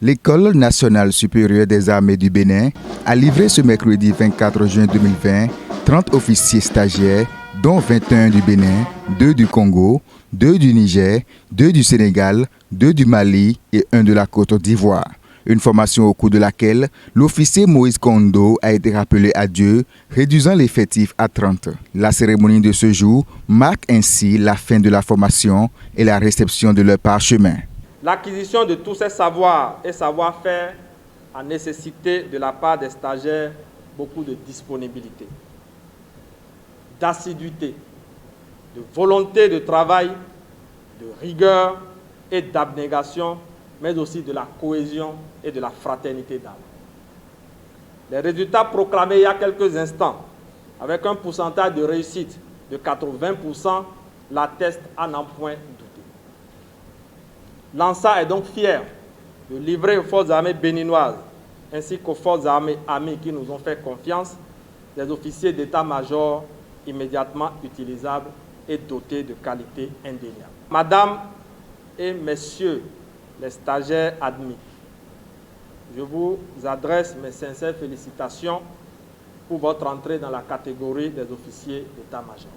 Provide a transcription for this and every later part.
L'École nationale supérieure des armées du Bénin a livré ce mercredi 24 juin 2020 30 officiers stagiaires, dont 21 du Bénin, 2 du Congo, 2 du Niger, 2 du Sénégal, 2 du Mali et 1 de la Côte d'Ivoire. Une formation au cours de laquelle l'officier Moïse Kondo a été rappelé à Dieu, réduisant l'effectif à 30. La cérémonie de ce jour marque ainsi la fin de la formation et la réception de leur parchemin. L'acquisition de tous ces savoirs et savoir-faire a nécessité de la part des stagiaires beaucoup de disponibilité, d'assiduité, de volonté de travail, de rigueur et d'abnégation, mais aussi de la cohésion et de la fraternité d'âme. Les résultats proclamés il y a quelques instants, avec un pourcentage de réussite de 80%, l'attestent à n'en point douter. L'ANSA est donc fier de livrer aux forces armées béninoises, ainsi qu'aux forces armées amies qui nous ont fait confiance, des officiers d'état-major immédiatement utilisables et dotés de qualités indéniables. Madame et messieurs les stagiaires admis, je vous adresse mes sincères félicitations pour votre entrée dans la catégorie des officiers d'état-major.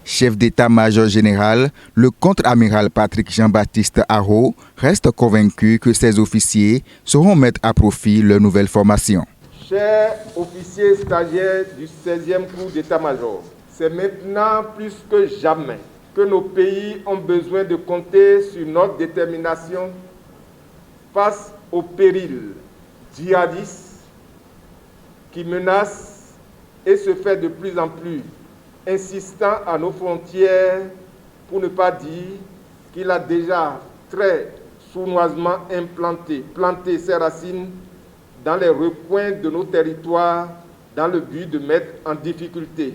Chef d'état-major général, le contre-amiral Patrick Jean-Baptiste Haro reste convaincu que ces officiers sauront mettre à profit leur nouvelle formation. Chers officiers stagiaires du 16e cours d'état-major, c'est maintenant plus que jamais que nos pays ont besoin de compter sur notre détermination face aux périls djihadistes qui menacent et se fait de plus en plus insistant à nos frontières, pour ne pas dire qu'il a déjà très sournoisement planté ses racines dans les recoins de nos territoires dans le but de mettre en difficulté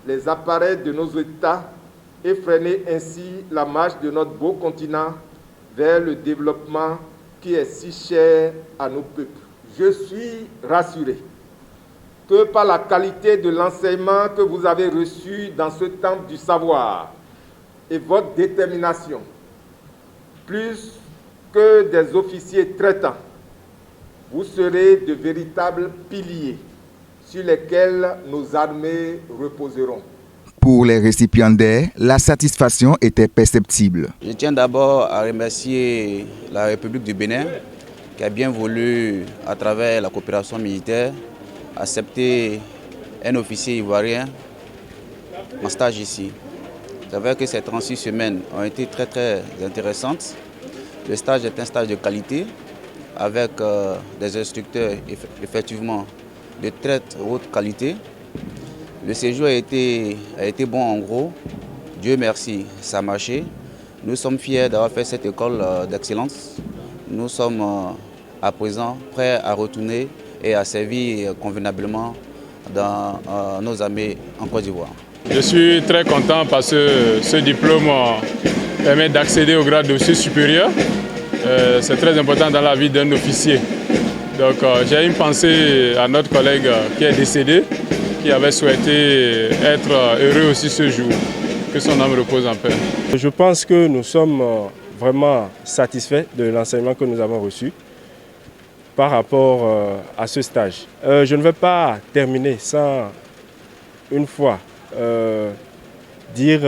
les appareils de nos États et freiner ainsi la marche de notre beau continent vers le développement qui est si cher à nos peuples. Je suis rassuré que par la qualité de l'enseignement que vous avez reçu dans ce temple du savoir et votre détermination, plus que des officiers traitants, vous serez de véritables piliers sur lesquels nos armées reposeront. Pour les récipiendaires, la satisfaction était perceptible. Je tiens d'abord à remercier la République du Bénin qui a bien voulu, à travers la coopération militaire, accepter un officier ivoirien en stage ici. C'est vrai que ces 36 semaines ont été très intéressantes. Le stage est un stage de qualité avec des instructeurs effectivement de très haute qualité. Le séjour a été bon en gros. Dieu merci, ça a marché. Nous sommes fiers d'avoir fait cette école d'excellence. Nous sommes à présent prêts à retourner et à servir convenablement dans nos armées en Côte d'Ivoire. Je suis très content parce que ce diplôme permet d'accéder au grade d'officier supérieur. C'est très important dans la vie d'un officier. Donc j'ai une pensée à notre collègue qui est décédé, qui avait souhaité être heureux aussi ce jour. Que son âme repose en paix. Je pense que nous sommes vraiment satisfaits de l'enseignement que nous avons reçu par rapport à ce stage. Je ne vais pas terminer sans une fois dire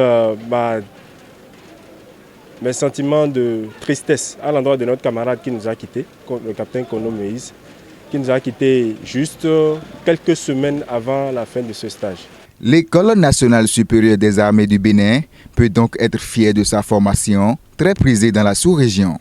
mes sentiments de tristesse à l'endroit de notre camarade qui nous a quittés, le capitaine Kondo Moïse, qui nous a quittés juste quelques semaines avant la fin de ce stage. L'École nationale supérieure des armées du Bénin peut donc être fière de sa formation, très prisée dans la sous-région.